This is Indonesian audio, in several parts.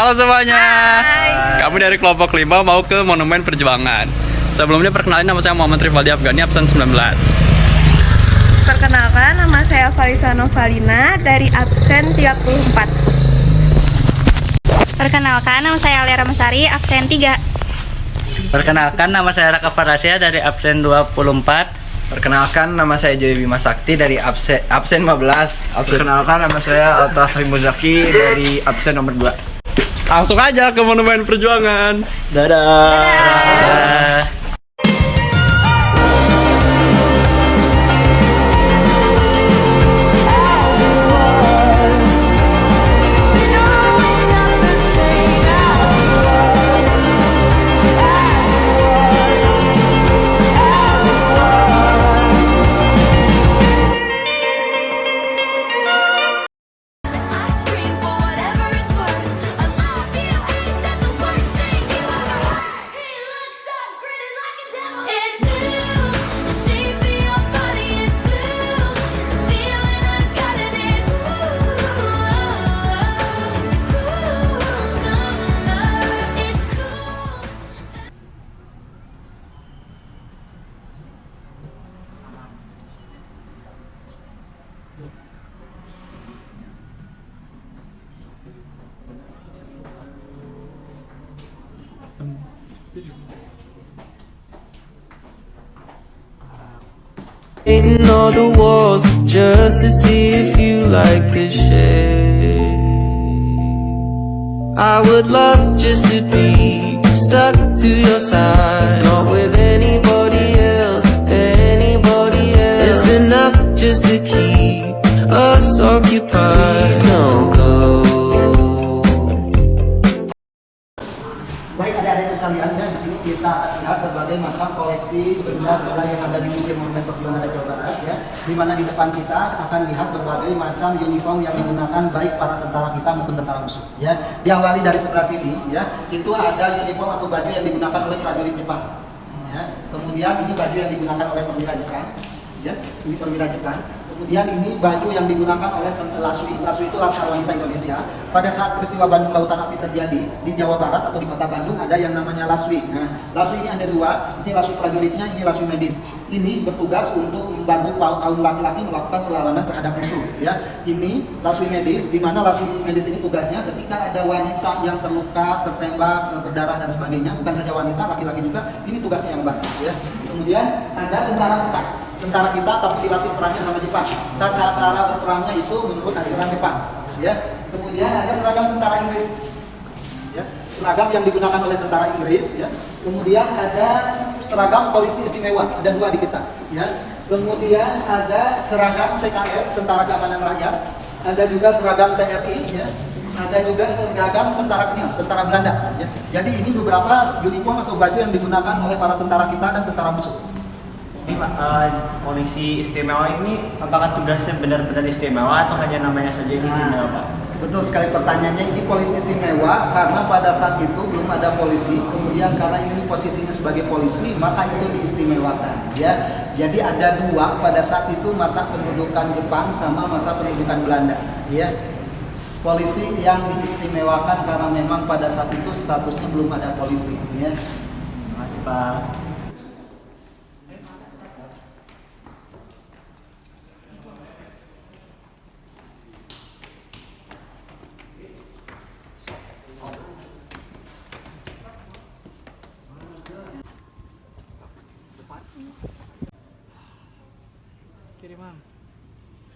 Halo semuanya. Hai. Kami dari kelompok 5 mau ke Monumen Perjuangan. Sebelumnya perkenalin, nama saya Muhammad Rifaldi Afgani, absen 19. Perkenalkan, nama saya Valisa Novalina dari absen 34. Perkenalkan, nama saya Alia Ramasari, absen 3. Perkenalkan, nama saya Raka Farasya dari absen 24. Perkenalkan, nama saya Joy Bima Sakti dari absen 15. Perkenalkan, nama saya Alta Muzaki dari absen nomor 2. Langsung aja ke Monumen Perjuangan. Dadah. Painting all the walls just to see if you like the shade. I would love just to be stuck to your side, not with anybody else, anybody else. It's enough just to keep us occupied. Please don't go. Baik adik-adik sekalian, ya di sini kita akan lihat berbagai macam koleksi benda-benda yang ada di Museum Monumen Perjuangan Jawa Barat, ya. Di mana di depan kita akan lihat berbagai macam uniform yang digunakan baik para tentara kita maupun tentara musuh, ya. Diawali dari sebelah sini, ya. Itu ada uniform atau baju yang digunakan oleh prajurit Jepang, ya. Kemudian ini baju yang digunakan oleh perwira Jepang, ya. Ini perwira Jepang. Kemudian ini baju yang digunakan oleh Laswi. Laswi itu Laskar Wanita Indonesia. Pada saat peristiwa Bandung Lautan Api terjadi di Jawa Barat atau di kota Bandung, ada yang namanya Laswi. Nah, Laswi ini ada dua. Ini Laswi prajuritnya, ini Laswi medis. Ini bertugas untuk membantu kaum laki-laki melakukan perlawanan terhadap musuh. Ya, ini Laswi medis, di mana Laswi medis ini tugasnya ketika ada wanita yang terluka, tertembak, berdarah dan sebagainya. Bukan saja wanita, laki-laki juga. Ini tugasnya yang bantu. Ya. Kemudian ada tentara kita. Tentara kita tapi dilatih perangnya sama Jepang. Cara berperangnya itu menurut ajaran Jepang, ya. Kemudian ada seragam tentara Inggris, ya. Seragam yang digunakan oleh tentara Inggris, ya. Kemudian ada seragam polisi istimewa, ada dua di kita, ya. Kemudian ada seragam TKR, Tentara Keamanan Rakyat. Ada juga seragam TRI, ya. Ada juga seragam tentara Kenil, tentara Belanda, ya. Jadi ini beberapa uniform atau baju yang digunakan oleh para tentara kita dan tentara musuh. Ini Pak, polisi istimewa ini apakah tugasnya benar-benar istimewa atau hanya namanya saja yang istimewa, Pak? Betul sekali pertanyaannya, ini polisi istimewa karena pada saat itu belum ada polisi, kemudian karena ini posisinya sebagai polisi maka itu diistimewakan, ya. Jadi ada dua pada saat itu, masa pendudukan Jepang sama masa pendudukan Belanda, ya. Polisi yang diistimewakan karena memang pada saat itu statusnya belum ada polisi, ya. Terima kasih, Pak.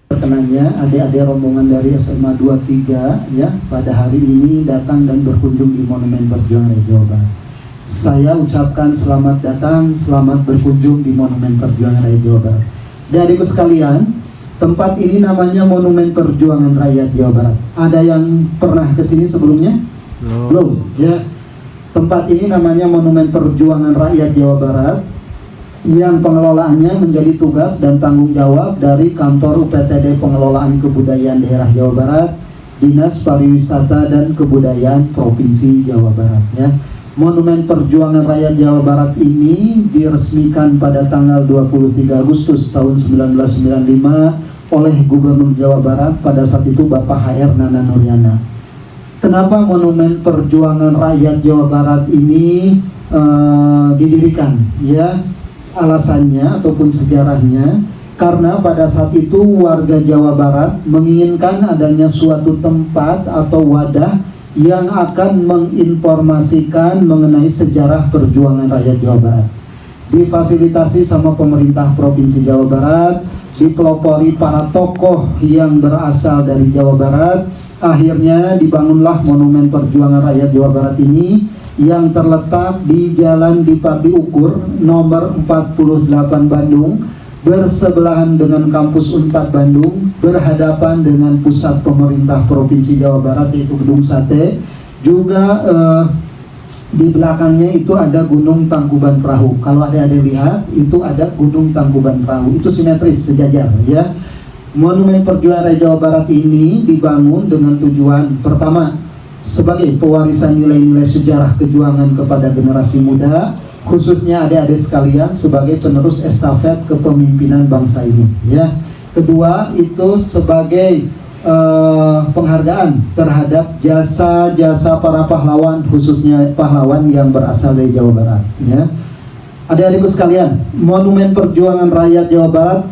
Perkenannya adik-adik rombongan dari SMA 23, ya, pada hari ini datang dan berkunjung di Monumen Perjuangan Jawa Barat. Saya ucapkan selamat datang, selamat berkunjung di Monumen Perjuangan Rakyat Jawa Barat. Adik-adikku sekalian, tempat ini namanya Monumen Perjuangan Rakyat Jawa Barat. Ada yang pernah ke sini sebelumnya? Belum, ya. Tempat ini namanya Monumen Perjuangan Rakyat Jawa Barat, yang pengelolaannya menjadi tugas dan tanggung jawab dari Kantor UPTD Pengelolaan Kebudayaan Daerah Jawa Barat, Dinas Pariwisata dan Kebudayaan Provinsi Jawa Barat, ya. Monumen Perjuangan Rakyat Jawa Barat ini diresmikan pada tanggal 23 Agustus tahun 1995 oleh Gubernur Jawa Barat pada saat itu Bapak HR Nana Nuryana. kenapa Monumen Perjuangan Rakyat Jawa Barat ini didirikan, ya? Alasannya ataupun sejarahnya, karena pada saat itu warga Jawa Barat menginginkan adanya suatu tempat atau wadah yang akan menginformasikan mengenai sejarah perjuangan rakyat Jawa Barat. Difasilitasi sama pemerintah Provinsi Jawa Barat, dipelopori para tokoh yang berasal dari Jawa Barat. Akhirnya dibangunlah Monumen Perjuangan Rakyat Jawa Barat ini yang terletak di Jalan Dipati Ukur nomor 48 Bandung, bersebelahan dengan kampus Unpad Bandung, berhadapan dengan pusat pemerintah Provinsi Jawa Barat yaitu Gedung Sate. Juga di belakangnya itu ada Gunung Tangkuban Perahu. Kalau ada lihat itu ada Gunung Tangkuban Perahu, itu simetris sejajar, ya. Monumen Perjuangan Rakyat Jawa Barat ini dibangun dengan tujuan pertama sebagai pewarisan nilai-nilai sejarah kejuangan kepada generasi muda, khususnya adik-adik sekalian, sebagai penerus estafet kepemimpinan bangsa ini, ya. Kedua, itu sebagai penghargaan terhadap jasa-jasa para pahlawan, khususnya pahlawan yang berasal dari Jawa Barat, ya. Adik-adikku sekalian, Monumen Perjuangan Rakyat Jawa Barat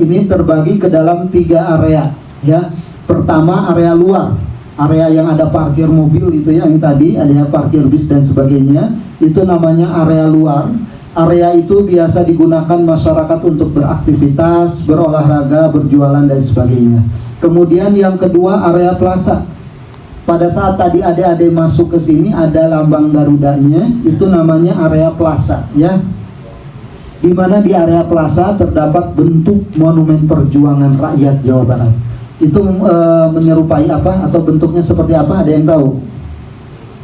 ini terbagi ke dalam 3 area, ya. Pertama, area luar, area yang ada parkir mobil itu ya, yang tadi ada parkir bis dan sebagainya, itu namanya area luar. Area itu biasa digunakan masyarakat untuk beraktivitas, berolahraga, berjualan dan sebagainya. Kemudian yang kedua, area plaza. Pada saat tadi adik-adik masuk ke sini ada lambang Garudanya, itu namanya area plaza, ya. Di mana di area plaza terdapat bentuk Monumen Perjuangan Rakyat Jawa Barat. Itu menyerupai apa atau bentuknya seperti apa? Ada yang tahu?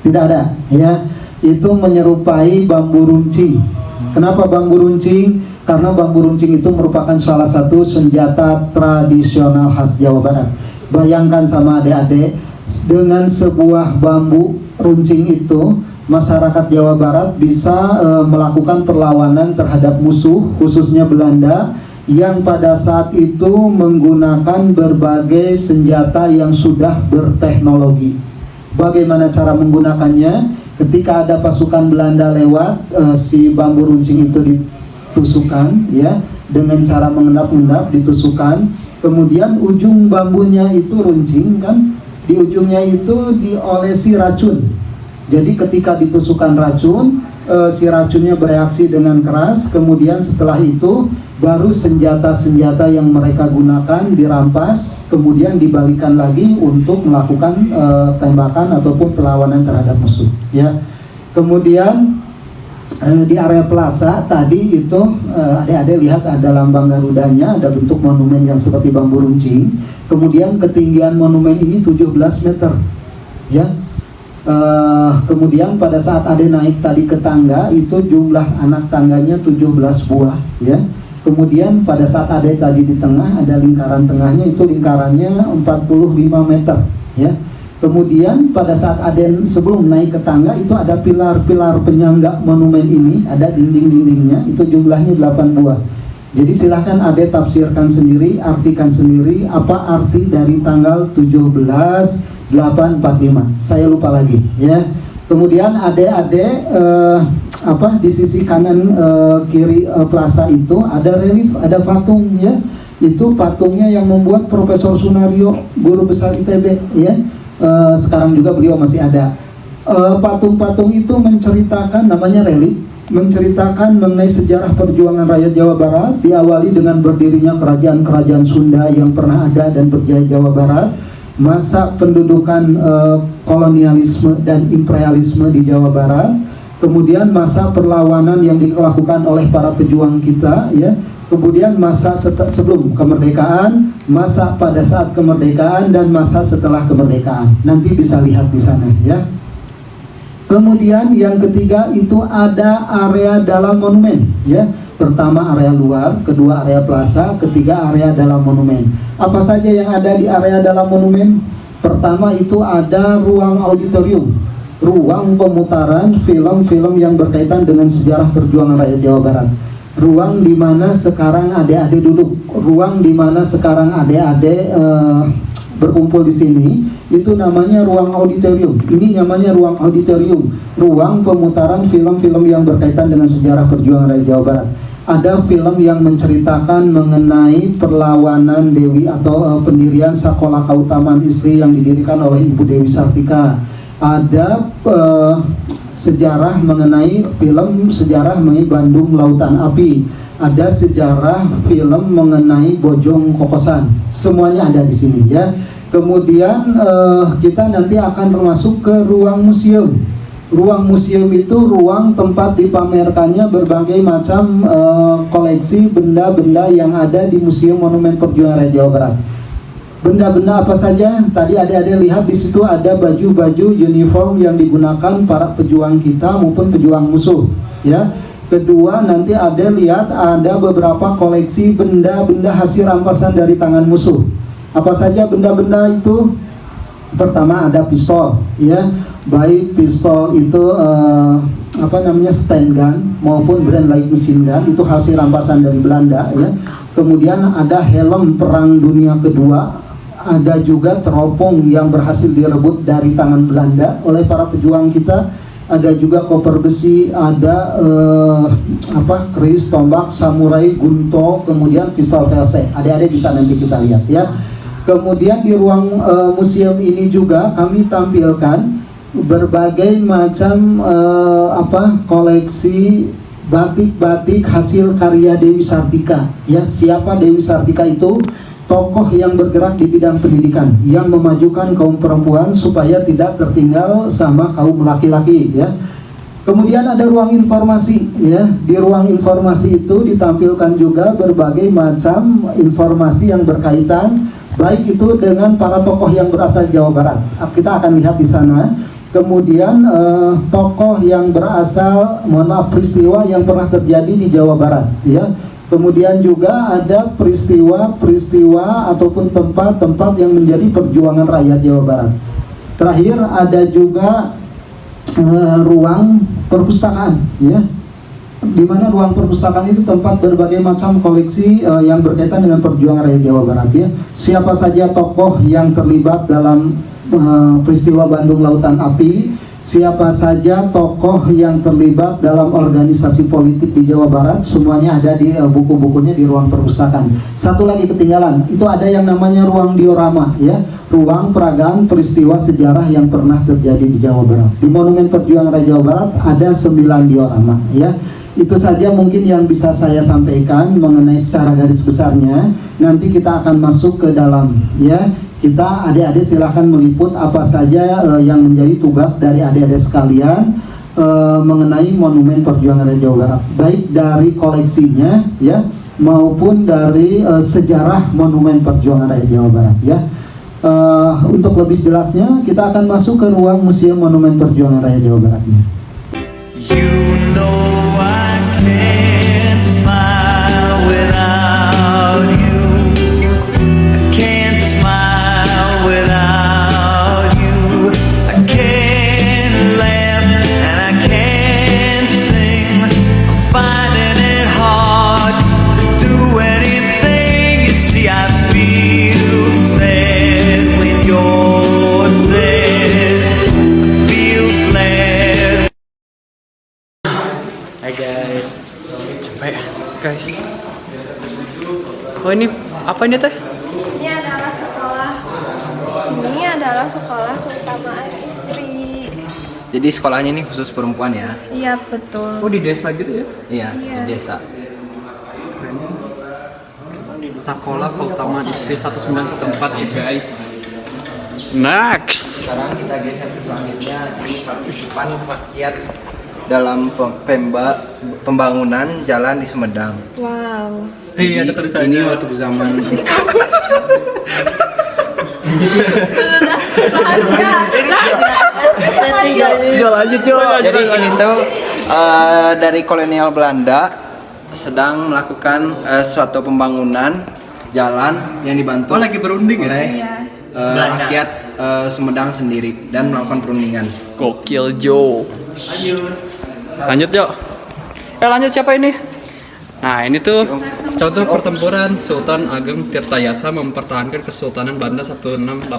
Tidak ada, ya. Itu menyerupai bambu runcing. Kenapa bambu runcing? Karena bambu runcing itu merupakan salah satu senjata tradisional khas Jawa Barat. Bayangkan sama adik-adik, dengan sebuah bambu runcing itu masyarakat Jawa Barat bisa melakukan perlawanan terhadap musuh, khususnya Belanda, yang pada saat itu menggunakan berbagai senjata yang sudah berteknologi. Bagaimana cara menggunakannya? Ketika ada pasukan Belanda lewat, si bambu runcing itu ditusukkan, ya, dengan cara mengendap-endap ditusukkan. Kemudian ujung bambunya itu runcing, kan? Di ujungnya itu diolesi racun. Jadi ketika ditusukkan racun, si racunnya bereaksi dengan keras. Kemudian setelah itu baru senjata-senjata yang mereka gunakan dirampas, kemudian dibalikan lagi untuk melakukan tembakan ataupun perlawanan terhadap musuh, ya. Kemudian di area plaza tadi itu adik-adik lihat ada lambang Garudanya, ada bentuk monumen yang seperti bambu runcing. Kemudian ketinggian monumen ini 17 meter, ya. Kemudian pada saat ada naik tadi ke tangga, itu jumlah anak tangganya 17 buah, ya. Kemudian pada saat ada tadi di tengah, ada lingkaran tengahnya, itu lingkarannya 45 meter, ya. Kemudian pada saat ada sebelum naik ke tangga, itu ada pilar-pilar penyangga monumen ini, ada dinding-dindingnya, itu jumlahnya 8 buah. Jadi silahkan Ade tafsirkan sendiri, artikan sendiri apa arti dari tanggal 17/8/45. Saya lupa lagi, ya. Kemudian Ade di sisi kanan kiri plaza itu ada relief, ada patung, ya. Itu patungnya yang membuat Profesor Sunario, guru besar ITB, ya. Sekarang juga beliau masih ada. Patung-patung itu menceritakan, namanya relief, menceritakan mengenai sejarah perjuangan rakyat Jawa Barat, diawali dengan berdirinya kerajaan-kerajaan Sunda yang pernah ada dan berjaya Jawa Barat, masa pendudukan kolonialisme dan imperialisme di Jawa Barat, kemudian masa perlawanan yang dilakukan oleh para pejuang kita, ya. Kemudian masa sebelum kemerdekaan, masa pada saat kemerdekaan, dan masa setelah kemerdekaan. Nanti bisa lihat di sana, ya. Kemudian yang ketiga itu ada area dalam monumen, ya. Pertama area luar, kedua area plaza, ketiga area dalam monumen. Apa saja yang ada di area dalam monumen? Pertama itu ada ruang auditorium, ruang pemutaran film-film yang berkaitan dengan sejarah perjuangan rakyat Jawa Barat. Ruang di mana sekarang adik-adik duduk, ruang di mana sekarang adik-adik berkumpul di sini, itu namanya ruang auditorium. Ini namanya ruang auditorium, ruang pemutaran film-film yang berkaitan dengan sejarah perjuangan rakyat Jawa Barat. Ada film yang menceritakan mengenai perlawanan Dewi atau pendirian Sekolah Keutamaan Istri yang didirikan oleh Ibu Dewi Sartika. Ada sejarah mengenai film sejarah mengenai Bandung Lautan Api. Ada sejarah film mengenai Bojong Kokosan. Semuanya ada di sini ya. Kemudian kita nanti akan termasuk ke ruang museum. Ruang museum itu ruang tempat dipamerkannya berbagai macam koleksi benda-benda yang ada di Museum Monumen Perjuangan Rakyat Jawa Barat. Benda-benda apa saja? Tadi adik-adik lihat di situ ada baju-baju uniform yang digunakan para pejuang kita maupun pejuang musuh, ya. Kedua, nanti ada lihat ada beberapa koleksi benda-benda hasil rampasan dari tangan musuh. Apa saja benda-benda itu? Pertama ada pistol, ya, baik pistol itu stand gun maupun brand light machine gun, itu hasil rampasan dari Belanda, ya. Kemudian ada helm Perang Dunia Kedua, ada juga teropong yang berhasil direbut dari tangan Belanda oleh para pejuang kita, ada juga koper besi, ada keris, tombak, samurai, gunto, kemudian pistol VLC. Adik-adik bisa nanti kita lihat, ya. Kemudian di ruang museum ini juga kami tampilkan berbagai macam koleksi batik-batik hasil karya Dewi Sartika. Ya, siapa Dewi Sartika itu? Tokoh yang bergerak di bidang pendidikan, yang memajukan kaum perempuan supaya tidak tertinggal sama kaum laki-laki, ya. Kemudian ada ruang informasi, ya. Di ruang informasi itu ditampilkan juga berbagai macam informasi yang berkaitan baik itu dengan para tokoh yang berasal Jawa Barat. Kita akan lihat di sana. Kemudian tokoh yang berasal, peristiwa yang pernah terjadi di Jawa Barat, ya. Kemudian juga ada peristiwa-peristiwa ataupun tempat-tempat yang menjadi perjuangan rakyat Jawa Barat. Terakhir ada juga ruang perpustakaan, ya. Di mana ruang perpustakaan itu tempat berbagai macam koleksi yang berkaitan dengan perjuangan rakyat Jawa Barat, ya. Siapa saja tokoh yang terlibat dalam peristiwa Bandung Lautan Api, siapa saja tokoh yang terlibat dalam organisasi politik di Jawa Barat, semuanya ada di buku-bukunya di ruang perpustakaan. Satu lagi ketinggalan, itu ada yang namanya ruang diorama, ya, ruang peragaan peristiwa sejarah yang pernah terjadi di Jawa Barat. Di Monumen Perjuangan Rakyat Jawa Barat ada 9 diorama, ya. Itu saja mungkin yang bisa saya sampaikan mengenai secara garis besarnya. Nanti kita akan masuk ke dalam, ya. Kita adik-adik silahkan meliput apa saja yang menjadi tugas dari adik-adik sekalian mengenai Monumen Perjuangan Rakyat Jawa Barat, baik dari koleksinya, ya, maupun dari sejarah Monumen Perjuangan Rakyat Jawa Barat, ya. Untuk lebih jelasnya kita akan masuk ke ruang Museum Monumen Perjuangan Rakyat Jawa Baratnya. You know I can't smile without you. I can't smile without you. I can't laugh and I can't sing. I'm finding it hard to do anything. You see, I feel sad when you're sad. I feel glad. Hai guys, capek guys. Oh ini apa ini teh? Ini adalah sekolah keutamaan istri. Jadi sekolahnya ini khusus perempuan ya? Iya, betul. Oh di desa gitu ya? Iya, Iya. di desa. Sekolah Keutamaan Istri 1914 ya guys. Next. Sekarang kita geser ke selanjutnya di partisipan rakyat dalam pembangunan jalan di Sumedang. Wow. Iya ada tulisannya. Ini waktu zaman Jadi ini tuh dari kolonial Belanda sedang melakukan suatu pembangunan jalan yang dibantu lagi berunding ya? oleh Belanda. rakyat Sumedang sendiri dan melakukan perundingan. Gokil Jo. Lanjut yuk. Lanjut siapa ini? Nah ini tuh Contoh pertempuran Sultan Ageng Tirtayasa mempertahankan Kesultanan Belanda 1682.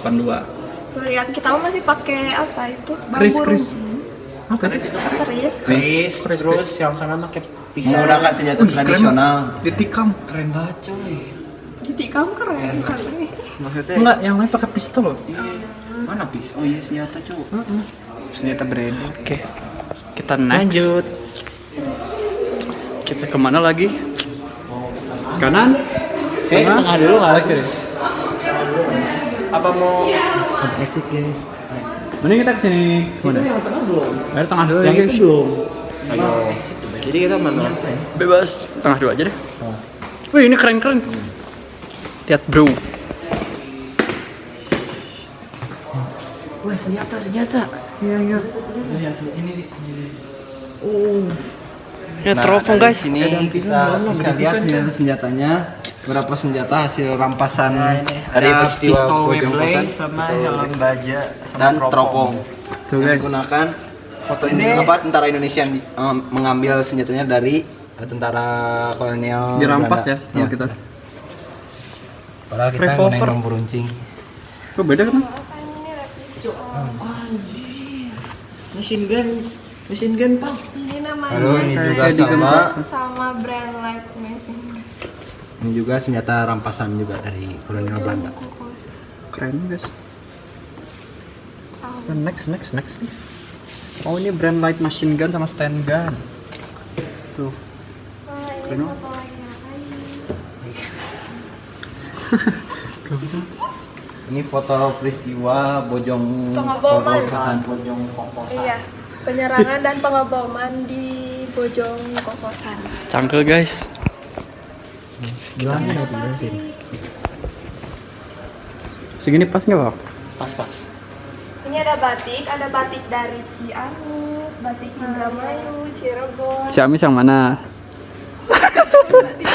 Tuh lihat kita masih pakai apa itu? Kris. Apa itu? Kris. Terus yang sana pakai pisau. Menggunakan senjata tradisional. Ditikam. Keren banget coy. Ditikam keren kali. Maksudnya Enggak, yang lain pakai pistol loh. mana pisau? Oh iya senjata cu. Senjata branding. Oke. Kita next. Lanjut. Kita kemana lagi? Kanan? Tengah dulu nggak lagi deh. Apa mau Exit guys. mending kita kesini? Mana? Yang tengah belum. Ayo tengah dulu ya Yang guys. itu belum. Ayo. Jadi kita mana? Bebas. Tengah dulu aja deh. Wih ini keren. Lihat bro. Wah senjata. Iya. Ini. Ini teropong guys. Ini kita bisa lihat senjatanya. Beberapa senjata hasil rampasan dari peristiwa pistol Bojong Webley Kosan sama helm baja sama dan teropong. Tuh Yang guys. digunakan foto ini apa tentara Indonesia yang mengambil senjatanya dari tentara kolonial Dirampas ya Belanda. sama kita. Padahal kita Revolver. gunain bambu runcing. Kok beda kan? Mesin gun Pak. Ini namanya Lalu ini Saya juga digembok. sama brand light machine. ini juga senjata rampasan juga dari kolonial Belanda. Keren guys. Next. Oh ini brand light machine gun sama stand gun. Tuh. Wah, ini Keren foto lagi ngapain? Ini foto peristiwa Bojong Pengeboman. Kosan. Iya, penyerangan dan pengeboman di Bojong Kokosan. Cangkel guys. Segini pas nggak Pak? Pas. Ini ada batik dari Ciamis, batik Indramayu, Cirebon. Ciamis yang mana? Batik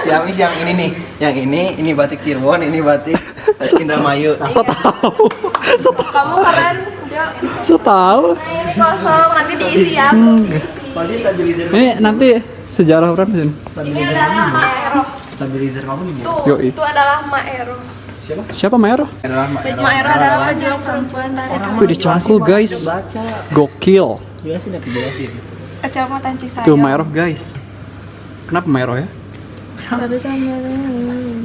Ciamis yang ini nih, yang ini batik Cirebon, ini batik Indramayu. So tahu. Kamu keren, Jo. So tahu. Nah, ini kosong, nanti diisi ya, belum diisi. Tadi stabilizer. Ini nanti sejarah berapa sih? Ini adalah Maero. Stabilizer kamu nih. Tuh, Yoi. itu adalah Maero. Siapa Maero? Adalah Maero adalah pejuang perempuan dari Wih dicangkul guys. Gokil. Jelasin. Kecamatan Cisayong. Tuh Maero guys. Kenapa Maero ya? Tapi sama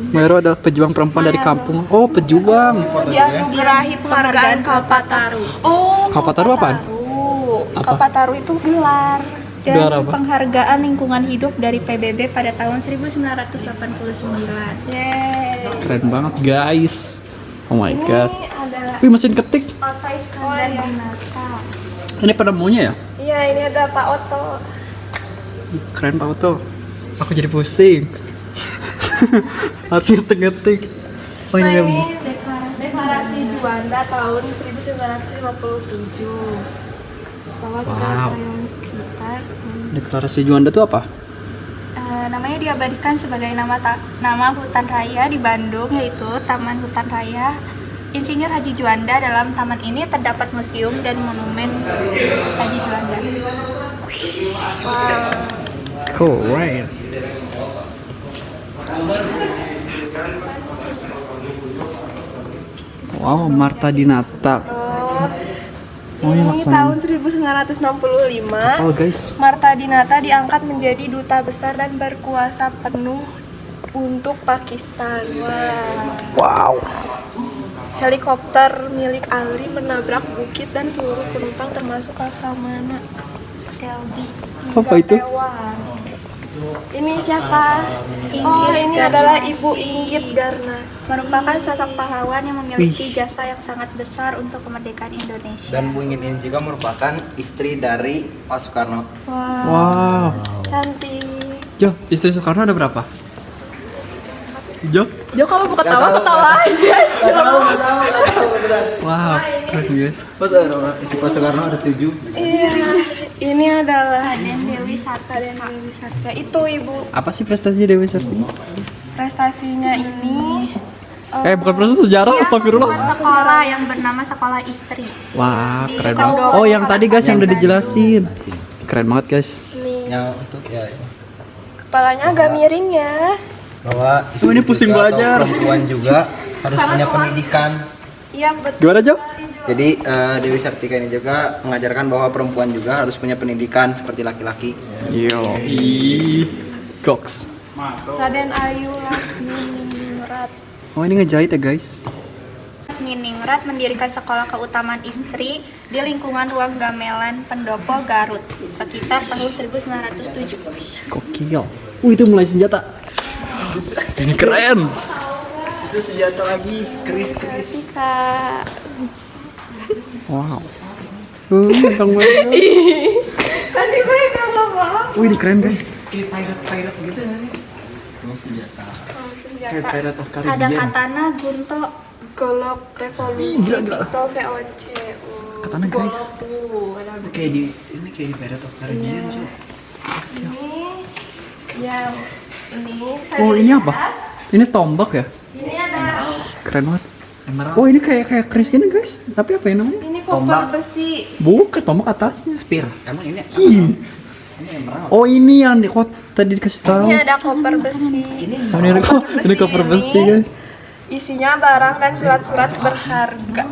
Maero adalah pejuang perempuan dari kampung. Oh pejuang. dianugerahi penghargaan Kalpataru. Oh, Kalpataru apaan? Apa? Kalpataru itu gelar. Gelar Dan apa? penghargaan lingkungan hidup dari PBB pada tahun 1989. Yeay. Keren banget guys. Oh my god. Ini adalah Wih mesin ketik. Kota Iskandar Dinata. Ini penemunya ya? Iya, ini ada Pak Oto. Keren Pak Oto. Aku jadi pusing. Harus ngetik-ngetik. Oh Nah, ini ini deklarasi Juanda tahun 1957. Bahwa segala Wow. perairan sekitar deklarasi Juanda itu apa? Namanya diabadikan sebagai nama hutan raya di Bandung, yaitu Taman Hutan Raya Insinyur Haji Juanda. Dalam taman ini terdapat museum dan monumen Haji Juanda. Keren. Wow, Marta Dinata. Oh, ini ini laksana. tahun 1965. Oh guys. Marta Dinata diangkat menjadi duta besar dan berkuasa penuh untuk Pakistan. Wow. Helikopter milik Ali menabrak bukit dan seluruh penumpang termasuk Laksamana LD Apa itu? tewas. Ini siapa? Oh, ini adalah Ibu Inggit Garnasi. Merupakan sosok pahlawan yang memiliki jasa yang sangat besar untuk kemerdekaan Indonesia. Dan Bu Ingin ini juga merupakan istri dari Pak Soekarno. Wow. Cantik. Jo, istri Soekarno ada berapa? Jo? Jo, kalau mau ketawa aja. Wow, keren guys. Istri Pak Soekarno ada 7. Iya. Ini adalah Raden Dewi Sartika. Raden Dewi Sartika. Itu Ibu. Apa sih prestasi Dewi Sartika? Prestasinya ini Bukan prestasi sejarah, astagfirullah. Buat sekolah yang bernama Sekolah Istri. Wah, keren tahun banget. Oh, yang tadi guys yang udah dijelasin. Keren banget guys. nih. Yang untuk ya. Kepalanya agak miring ya. Bahwa Ini pusing juga atau belajar. perempuan juga harus punya pendidikan. Iya betul. Gimana, Jo? Jadi Dewi Sartika ini juga mengajarkan bahwa perempuan juga harus punya pendidikan seperti laki-laki. Yo. Goks. Raden Ayu Lasminingrat. Oh, ini ngejahit ya, guys. Lasminingrat mendirikan sekolah keutamaan istri di lingkungan ruang gamelan Pendopo Garut sekitar tahun 1907. Gokil. Itu mulai senjata. Ini keren. Itu senjata lagi, keris-keris. Kak. Wow. Gampang banget. Kan dipegang apa? Wih, ini keren, guys. Kayak pirate gitu ya. Ini senjata. Kayak Pirate of Ada Caribbean. katana, gunto, Golok revolusi. Pistol VOC. Katana, guys. Golok tuh. Ada Kayak di ini kayak di Pirate of Caribbean, Cok. ini. Ya, ini. Oh, ini apa? Ini tombak ya? Ini ada. Keren banget. Oh, ini kayak keris gini, guys. Tapi apa yang namanya? Ini koper besi. Bukan, tombak atasnya. Spear. Emang ini Oh, ini yang tadi dikasih tahu. Ini ada koper besi. Oh, ini koper besi, guys. Isinya barang dan surat-surat berharga.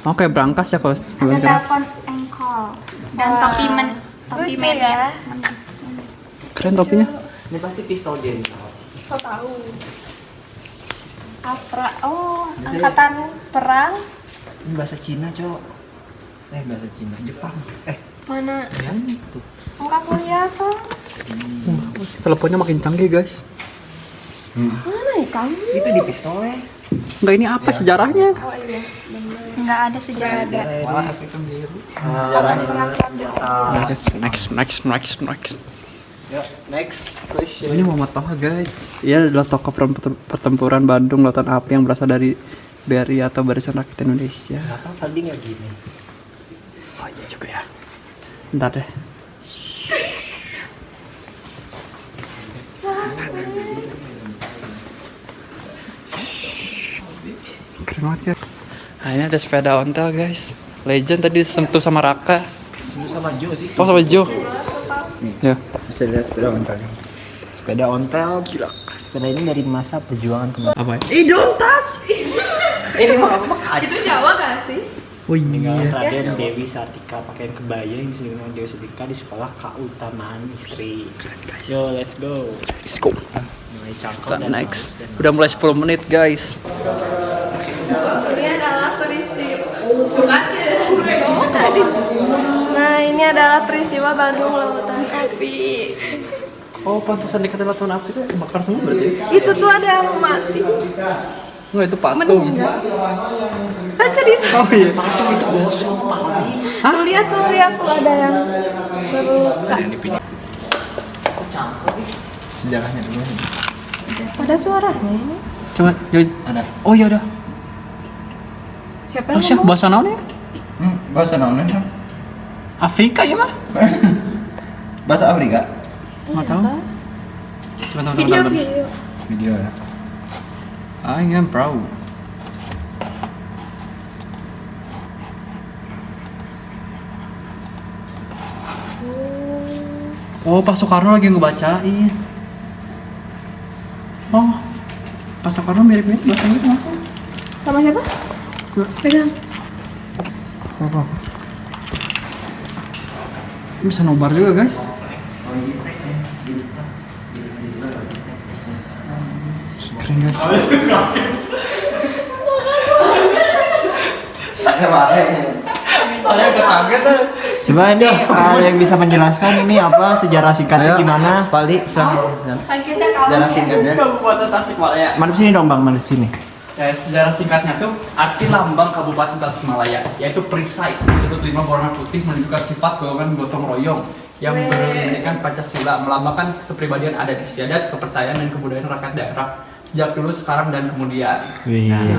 Oh, kayak berangkas ya, kalau ada telepon engkol dan topi Lucu media. ya. keren topinya. ini pasti pistol jenderal. Kau tahu? Apra. Oh, angkatan perang. Ini bahasa Cina, Cok. Bahasa Cina, Jepang. Mana? Yang itu. Enggak kuliah tuh. Teleponnya makin canggih, guys. Mana ikan? Itu di pistolnya. Enggak, ini apa sejarahnya? Oh iya. Nggak ada sejarah. Malah Afrika biru. Sejarahnya. Next. Yuk, next question. Ini Muhammad Toha, guys. Ia adalah tokoh pertempuran Bandung Lautan Api yang berasal dari BRI atau Barisan Rakyat Indonesia. Kenapa tadi nggak gini? Oh iya juga ya. Bentar deh. Keren banget ya. Nah, ini ada sepeda ontel, guys. Legend tadi disentuh sama Raka. Semua sama Jo sih. Oh, sama Jo. Ya. Bisa lihat sepeda ontelnya. Sepeda ontel. Gila. Sepeda ini dari masa perjuangan kemarin. Apa ya? Don't touch. Ini mah apa? Itu Jawa gak sih? Oh Dengan iya. Raden Dewi Sartika pakaian kebaya yang disebut dengan Dewi Sartika di sekolah keutamaan istri. Yo, let's go. Let's go. Mulai cangkel Kita dan next. males dan Udah mulai 10 menit, guys. Ini adalah peristiwa. Bukan ya? Nah, ini adalah peristiwa Bandung Lautan Api. Oh, pantesan dikata lautan api itu bakar semua berarti. Itu tuh ada yang mati. Enggak, itu patung. Kan cerita. Oh iya. Tuh lihat tuh ada yang terluka. Sejarahnya dulu. Ada suaranya. Coba, Ada. oh iya udah. Siapa Terus yang ya ngomong? bahasa naon ya? Bahasa naon ya? Afrika ya mah? Bahasa Afrika. Enggak tahu. Coba Video. Video ya. I am proud. Oh, Pak Soekarno lagi ngebacain. Oh, Pak Soekarno mirip-mirip bahasanya sama aku. Sama siapa? Pegang. Apa? Bisa nobar juga, guys. Keren, guys. Coba ini ada yang bisa menjelaskan ini apa sejarah singkatnya gimana? Pali, sejarah singkatnya. Kabupaten Tasikmalaya. Mana sini dong Bang, mana sini? Sejarah singkatnya tuh arti lambang Kabupaten Tasikmalaya yaitu perisai disebut 5 berwarna putih menunjukkan sifat golongan gotong royong yang berdirikan Pancasila, melambangkan kepribadian adat istiadat, kepercayaan dan kebudayaan rakyat daerah sejak dulu, sekarang dan kemudian.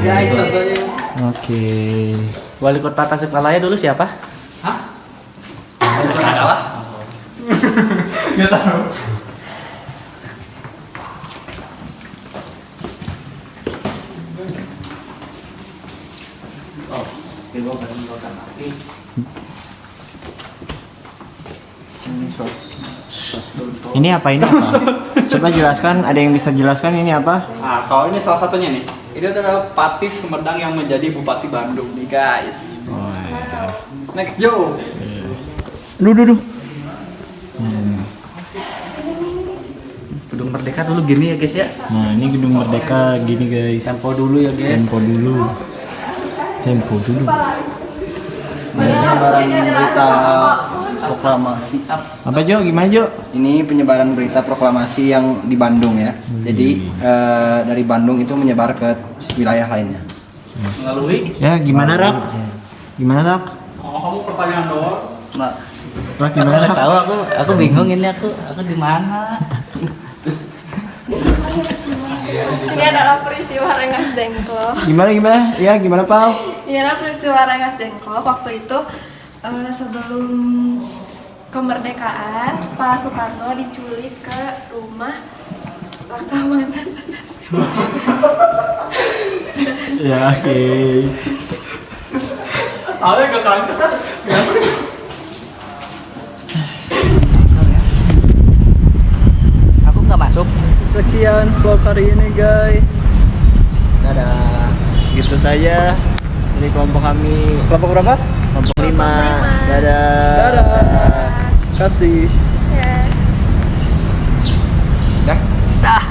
Guys, contohnya. Oke. Wali kota Tasikmalaya dulu siapa? Hah? Itu adalah nggak tahu. Ini apa ini apa? Coba jelaskan, ada yang bisa jelaskan ini apa? Nah, kalau ini salah satunya nih. Ini adalah Patih Sumedang yang menjadi Bupati Bandung nih, guys. Next Joe. Duh. Gedung Merdeka dulu gini ya, guys ya. Nah, ini Gedung Merdeka gini, guys. Tempo dulu ya, guys. Tempo dulu. Penyebaran berita proklamasi. Apa Jo? Gimana Jo? Ini penyebaran berita proklamasi yang di Bandung ya. Jadi dari Bandung itu menyebar ke wilayah lainnya. Melalui. Ya, gimana Rak? Gimana Rak? Oh, kamu pertanyaan doang. Nah, Rak gimana Rak? Tahu aku bingung ini aku di mana. Ini adalah peristiwa Rengas Dengklok. Gimana? Ya, gimana Pal? Ini adalah peristiwa Rengas Dengklok. Waktu itu sebelum kemerdekaan, Pak Soekarno diculik ke rumah Laksamana. Ya, oke. Ada gak kaget kan? Aku nggak masuk. Sekian vlog hari ini guys. Dadah. Gitu saja dari kelompok kami. Kelompok berapa? Kelompok 5. Dadah. Kasih. Ya. dah.